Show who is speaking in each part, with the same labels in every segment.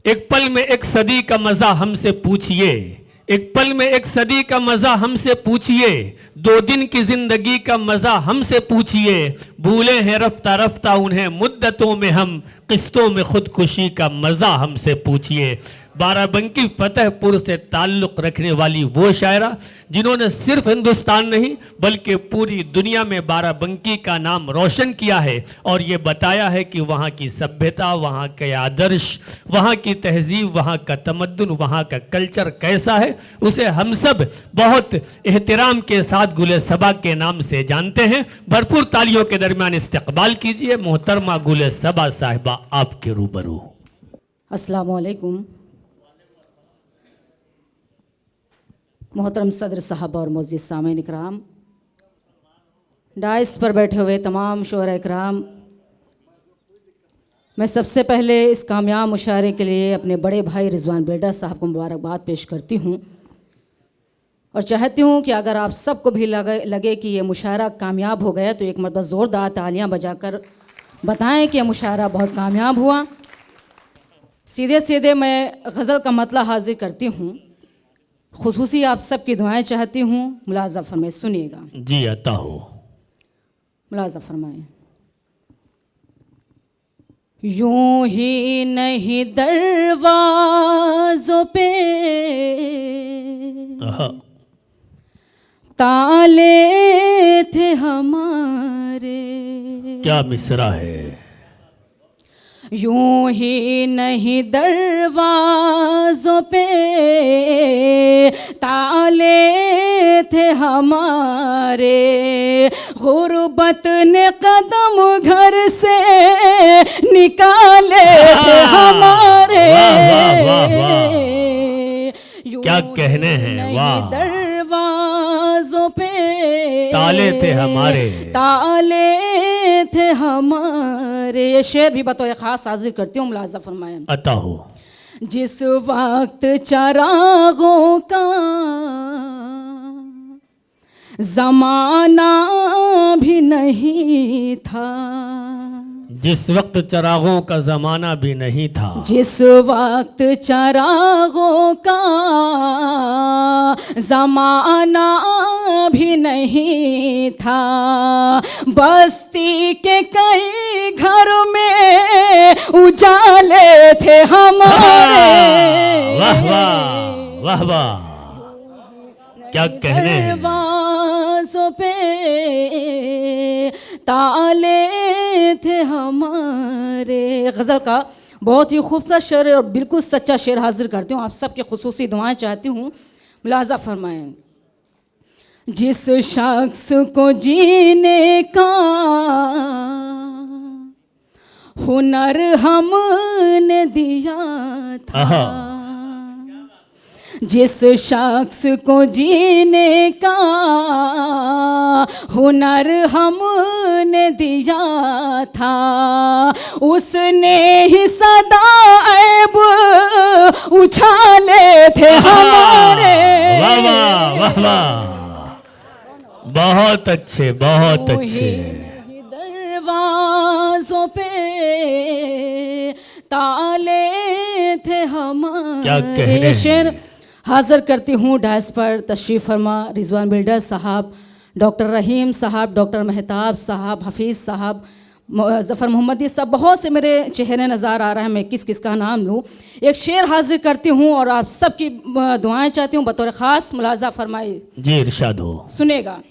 Speaker 1: एक पल में एक सदी का मजा हमसे पूछिए, एक पल में एक सदी का मजा हमसे पूछिए, 2 दिन की जिंदगी का मजा हमसे पूछिए, भूले हैं रफ्ता रफ्ता उन्हें मुद्दतों में हम, किस्तों में खुदकुशी का मजा हमसे पूछिए। बाराबंकी फतेहपुर से ताल्लुक़ रखने वाली वो शायरा जिन्होंने सिर्फ हिंदुस्तान नहीं बल्कि पूरी दुनिया में बाराबंकी का नाम रोशन किया है और ये बताया है कि वहाँ की सभ्यता, वहाँ के आदर्श, वहाँ की तहजीब, वहाँ का तमद्दुन, वहाँ का कल्चर कैसा है, उसे हम सब बहुत एहतराम के साथ गुले सबा के नाम से जानते हैं। भरपूर तालियों के दरमियान इस्तकबाल कीजिए मोहतरमा गुले सबा साहिबा आपके रूबरू।
Speaker 2: अस्सलाम वालेकुम। मोहतरम सदर साहब और मोअज़्ज़िज़ सामीन इकराम, डाइस पर बैठे हुए तमाम शोहरा इकराम, मैं सबसे पहले इस कामयाब मुशायरे के लिए अपने बड़े भाई रिजवान बिल्डर साहब को मुबारकबाद पेश करती हूँ और चाहती हूँ कि अगर आप सबको भी लगे कि ये मुशायरा कामयाब हो गया तो एक मरतबा ज़ोरदार तालियाँ बजाकर बताएं कि यह मुशायरा बहुत कामयाब हुआ। सीधे सीधे मैं गज़ल का मतला हाजिर करती हूँ, खुसूसी आप सबकी दुआएं चाहती हूँ। मुलाज़ा फरमाए, सुनिएगा
Speaker 1: जी। अता हो।
Speaker 2: मुलाज़ा फरमाए। यूं ही नहीं दरवाज़ों पे ताले थे हमारे।
Speaker 1: क्या मिसरा है।
Speaker 2: यूं ही नहीं दरवाज़ों पे ताले थे हमारे, गुर्बत ने कदम घर से निकाले थे हमारे।
Speaker 1: क्या कहने हैं, वाह।
Speaker 2: दरवाज़ों पे
Speaker 1: ताले थे हमारे,
Speaker 2: ताले थे हमारे। ये शेर भी बतौर ख़ास हाजिर करती हूँ, मुलाज़ा फरमाएं।
Speaker 1: अता हो।
Speaker 2: जिस वक्त चरागों का ज़माना भी नहीं था,
Speaker 1: जिस वक्त चरागों का ज़माना भी नहीं था,
Speaker 2: जिस वक्त चरागों का ज़माना भी नहीं था, बस्ती के कई घर में उजाले थे हमारे।
Speaker 1: वाह वाह वाह वाह, क्या कहने हैं।
Speaker 2: दरवाज़ों पे ताले थे हमारे। गज़ल का बहुत ही खूबसूरत शेर और बिल्कुल सच्चा शेर हाजिर करती हूँ, आप सबके खुसूसी दुआएं चाहती हूँ। मुलाज़ा फरमाएं। जिस शख्स को जीने का हुनर हमने दिया था, जिस शख्स को जीने का हुनर हमने दिया था, उसने ही सदा ऐब उछाले थे हमारे।
Speaker 1: वाह वाह वाह वाह, बहुत अच्छे बहुत अच्छे।
Speaker 2: दरवाज़ों पे ताले थे हमारे।
Speaker 1: क्या कहने।
Speaker 2: शेर हाज़िर करती हूँ डाइस पर तशरीफ़ फरमा रिजवान बिल्डर साहब, डॉक्टर रहीम साहब, डॉक्टर मेहताब साहब, हफीज़ साहब, ज़फ़र मोहम्मदी साहब, बहुत से मेरे चेहरे नज़र आ रहे हैं, मैं किस किस का नाम लूँ। एक शेर हाजिर करती हूँ और आप सबकी दुआएं चाहती हूँ बतौर ख़ास। मुलाज़ा फरमाइए।
Speaker 1: जी इरशाद हो।
Speaker 2: सुनेगा।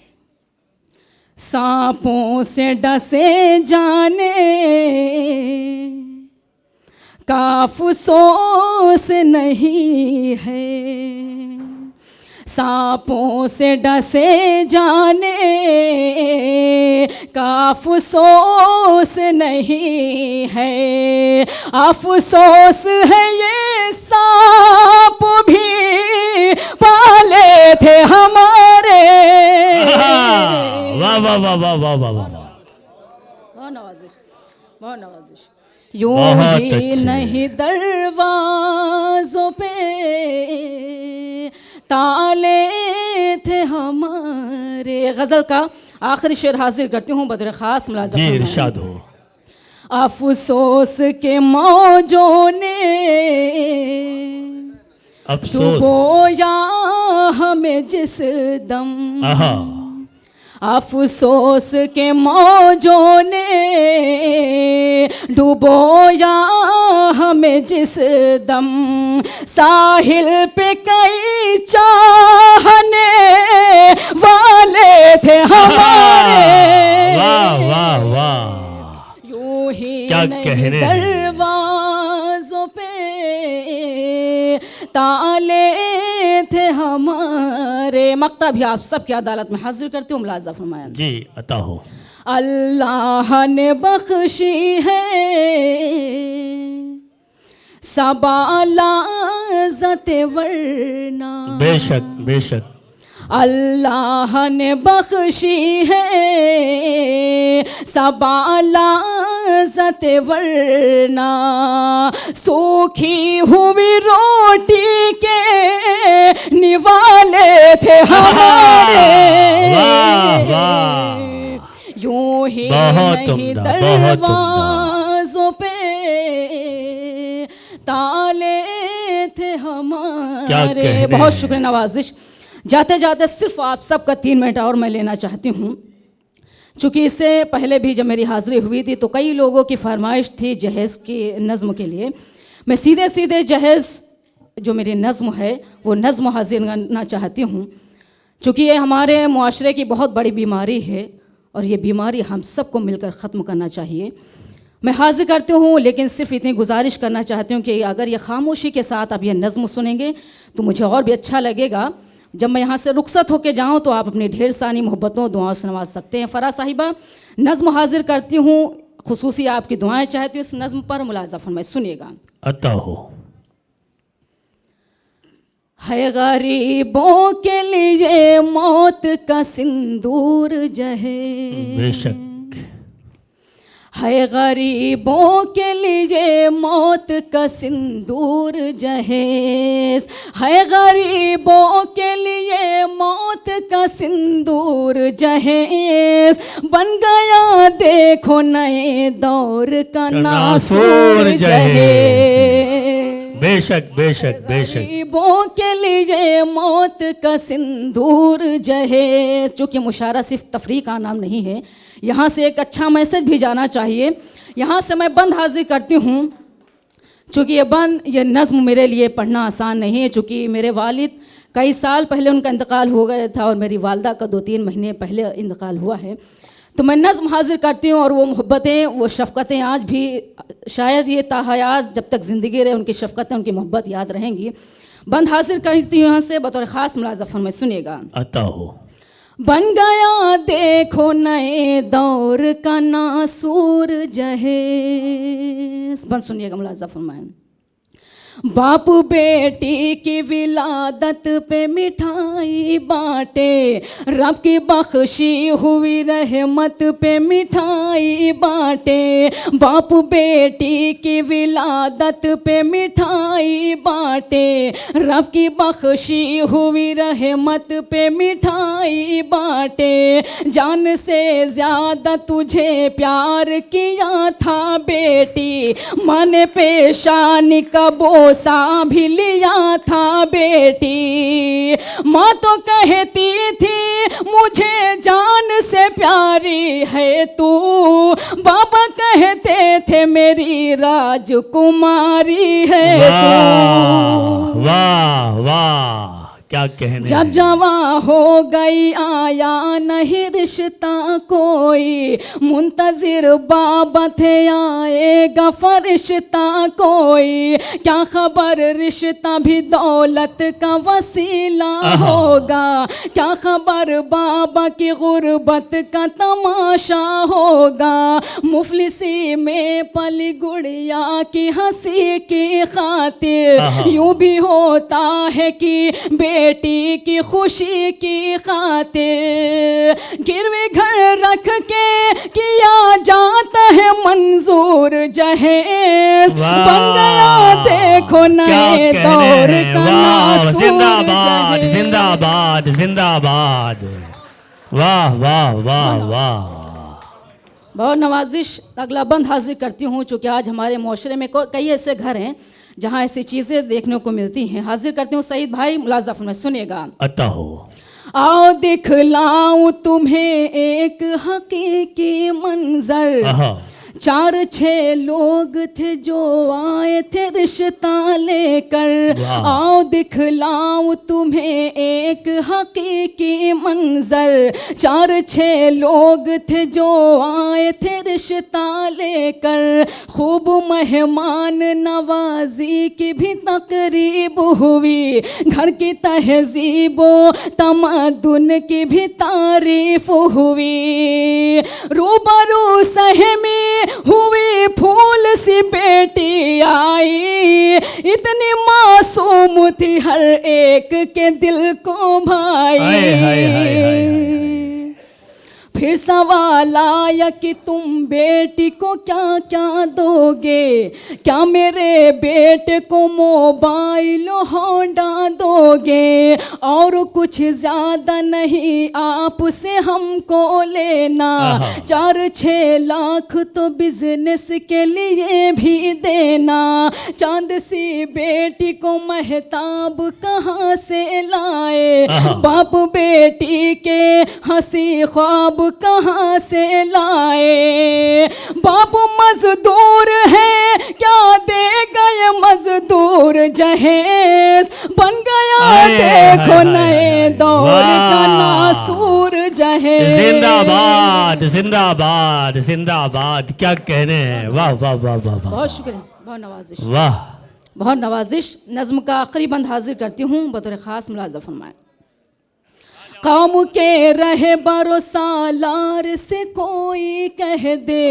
Speaker 2: सांपों से डसे जाने का अफ़सोस नहीं है, सांपों से डसे जाने का अफ़सोस नहीं है, अफ़सोस है ये सांप भी पाले थे हमारे।
Speaker 1: वाह वाह वाह वाह वाह वाह वाह,
Speaker 2: बहुत नवाजिश, बहुत नवाजिश। यूं ही नहीं दरवाज़ों पे ताले थे हमारे। गज़ल का आखिरी शेर हाजिर करती हूँ बदर ख़ास। मुलाज़ा
Speaker 1: जी इरशाद हो।
Speaker 2: अफ़सोस के मौजों ने
Speaker 1: अफसोस।
Speaker 2: डुबोया हमें जिस दम,
Speaker 1: आहा,
Speaker 2: अफसोस के मौजों ने डुबोया हमें जिस दम, साहिल पे कई चाहने वाले थे हमारे।
Speaker 1: वाह वाह वाह,
Speaker 2: यूं ही
Speaker 1: क्या
Speaker 2: नहीं
Speaker 1: कहने हैं।
Speaker 2: दरवाजों पे ताले थे हमारे। मक्ता भी आप सबकी अदालत में हाजिर करती हूँ, मुलाजा फरमाया।
Speaker 1: जी अता हो।
Speaker 2: अल्लाह ने बख्शी है सबालाज़त वरना,
Speaker 1: बेशक बेशक।
Speaker 2: अल्लाह ने बख्शी है सबालाज़त वरना, सूखी हुई रोटी के निवाले थे हमारे।
Speaker 1: वाह वाह,
Speaker 2: यूं ही
Speaker 1: बहुत
Speaker 2: नहीं
Speaker 1: उम्दा, बहुत
Speaker 2: दरवाजों पे ताले थे
Speaker 1: क्या
Speaker 2: हमारे।
Speaker 1: कहने
Speaker 2: बहुत
Speaker 1: हैं।
Speaker 2: शुक्र नवाजिश। जाते जाते सिर्फ आप सबका 3 मिनट और मैं लेना चाहती हूँ, चूँकि इससे पहले भी जब मेरी हाज़िरी हुई थी तो कई लोगों की फरमाइश थी जहेज़ की नज़्म के लिए। मैं सीधे सीधे जहेज़ जो मेरी नज़्म है वो नज़्म हाजिर करना चाहती हूँ, चूँकि ये हमारे मुआशरे की बहुत बड़ी बीमारी है और ये बीमारी हम सबको मिलकर ख़त्म करना चाहिए। मैं हाजिर करती हूँ, लेकिन सिर्फ इतनी गुजारिश करना चाहती हूँ कि अगर ये खामोशी के साथ आप ये नज़्म सुनेंगे तो मुझे और भी अच्छा लगेगा। जब मैं यहाँ से रुखसत होकर जाऊँ तो आप अपनी ढेर सारी मोहब्बतों दुआओं से नवाज सकते हैं। फ़रा साहिबा, नज़्म हाजिर करती हूँ, खुसूसी आपकी दुआएं चाहती हूँ इस नज़्म पर, मुलाज़ा फरमाएं, सुनिएगा।
Speaker 1: अता हो।
Speaker 2: है गरीबों के लिए मौत का सिंदूर जहे,
Speaker 1: बेशक।
Speaker 2: है गरीबों के लिए मौत का सिंदूर जहेज, है गरीबों के लिए मौत का सिंदूर जहेज, बन गया देखो नए दौर का नासूर जहेज।
Speaker 1: बेशक बेशक बेशक।
Speaker 2: गरीबों के लिए मौत का सिंदूर जहेज। चूँकि मुशायरा सिर्फ तफरीह का नाम नहीं है, यहाँ से एक अच्छा मैसेज भी जाना चाहिए। यहाँ से मैं बंद हाजिर करती हूँ, चूँकि ये नज़्म मेरे लिए पढ़ना आसान नहीं है, चूँकि मेरे वालिद कई साल पहले उनका इंतकाल हो गया था और मेरी वालदा का 2-3 महीने पहले इंतकाल हुआ है। तो मैं नज़्म हाजिर करती हूँ और वो मोहब्बतें, वो शफ़क़तें आज भी शायद ये ताहयात जब तक ज़िंदगी रहे उनकी शफ़क़तें, उनकी मोहब्बत याद रहेंगी। बंद हाजिर करती हूँ यहाँ से बतौर ख़ास मुलाज़ा फरमाएं, सुनिएगा।
Speaker 1: अता हो।
Speaker 2: बन गया देखो नए दौर का नासूर जहेज। बंद सुनिएगा, मुलाज़ा फरमाएं। बाप बेटी की विलादत पे मिठाई बांटे, रब की बख्शी हुई रहमत पे मिठाई बांटे। बाप बेटी की विलादत पे मिठाई बांटे, रब की बख्शी हुई रहमत पे मिठाई बांटे। जान से ज़्यादा तुझे प्यार किया था बेटी, मन पेशानी का सा भी लिया था बेटी। माँ तो कहती थी मुझे जान से प्यारी है तू, बाबा कहते थे मेरी राजकुमारी है तू।
Speaker 1: वाह वाह, क्या कहने।
Speaker 2: जब जवां हो गई आया नहीं रिश्ता कोई, मुंतजिर बाबा थे आएगा फरिश्ता कोई। क्या खबर रिश्ता भी दौलत का वसीला होगा, क्या खबर बाबा की गुर्बत का तमाशा होगा। मुफलिसी में पली गुड़िया की हंसी की खातिर यूं भी होता है कि बेटी की खुशी की खातिर गिरवी घर रख के किया जाता है मंजूर जहेज। बन गया देखो नए दौर का नासूर
Speaker 1: जिंदाबाद
Speaker 2: जहेज।
Speaker 1: जिंदाबाद जिंदाबाद। वाह वाह वाह वाह।
Speaker 2: बहुत नवाजिश। अगला बंद हाजिर करती हूँ, चूँकि आज हमारे माशरे में कई ऐसे घर हैं जहाँ ऐसी चीज़ें देखने को मिलती हैं। हाजिर करती हूँ सईद भाई, मुलाज़ा फरमाएं, सुनिएगा।
Speaker 1: अता हो।
Speaker 2: आओ दिखलाऊं तुम्हें एक हकीकी मंजर,
Speaker 1: आहा।
Speaker 2: 4-6 लोग थे जो आए थे रिश्ता लेकर।
Speaker 1: वाह।
Speaker 2: आओ दिखलाऊं तुम्हें एक हकीकी मंजर, 4-6 लोग थे जो आए थे रिश्ता लेकर। खूब मेहमान नवाजी की भी तकरीब हुई, घर की तहजीबो तमद्दुन की भी तारीफ हुई। रूबरू सहमी हुई फूल सी बेटी आई, इतनी मासूम थी हर एक के दिल को भाई।
Speaker 1: हाय हाय हाय हाय।
Speaker 2: फिर सवाल आया कि तुम बेटी को क्या क्या दोगे, क्या मेरे बेटे को मोबाइल होंडा दोगे, और कुछ ज़्यादा नहीं आपसे हमको लेना, 4-6 लाख तो बिजनेस के लिए भी देना। चांद सी बेटी को महताब कहाँ से लाए, बाप बेटी के हंसी ख्वाब कहाँ से लाए। बाबू मजदूर है क्या देगा ये मजदूर जहेज, बन गया देखो नए दौर का नासूर जहेज।
Speaker 1: जिंदाबाद जिंदाबाद जिंदाबाद, क्या कहने हैं। वाह वाह वाह वाह वाह।
Speaker 2: बहुत शुक्रिया, बहुत नवाजिश,
Speaker 1: वाह।
Speaker 2: बहुत नवाजिश। नज़्म का आखिरी बंद हाजिर करती हूँ, बतौर ख़ास मुलाज़ा फरमाएं। कौम के रहे बरसालार से कोई कह दे,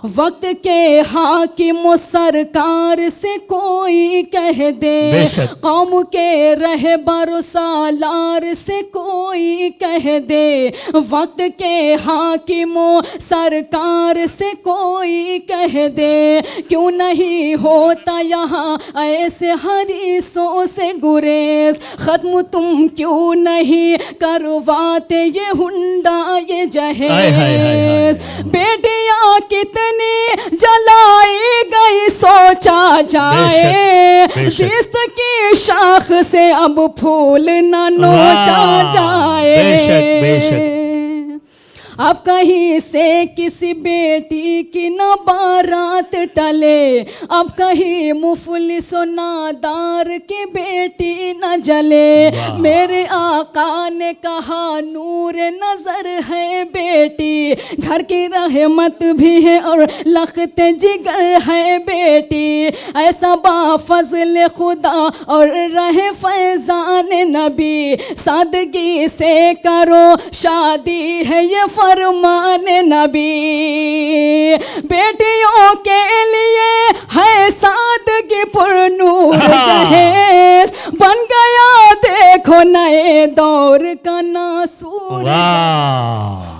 Speaker 2: वक्त के हाकिम सरकार से कोई कह दे। कौम के रहे बरसालार से कोई कह दे, वक्त के हाकिम सरकार से कोई कह दे। क्यों नहीं होता यहाँ ऐसे हरीसों से गुरेज, ख़त्म तुम क्यों नहीं करवाते ये हुंडा ये जहेज। बेटियां कितनी जलाई गई सोचा जाए, जिस्त की शाख से अब फूल न नोचा जाए।
Speaker 1: बेशक बेशक।
Speaker 2: अब कहीं से किसी बेटी की न बारात टले, अब कहीं मुफलिस नादार की बेटी न जले। मेरे आका ने कहा नूर नजर है बेटी, घर की रहमत भी है और लख्त जिगर है बेटी। ऐसा बाफज़ल खुदा और रहे फैजान नबी, सादगी से करो शादी है ये फरमान नबी। बेटियों के लिए है सादगी पुरनूर जहेज, बन गया देखो नए दौर का नासूर।
Speaker 1: वाह।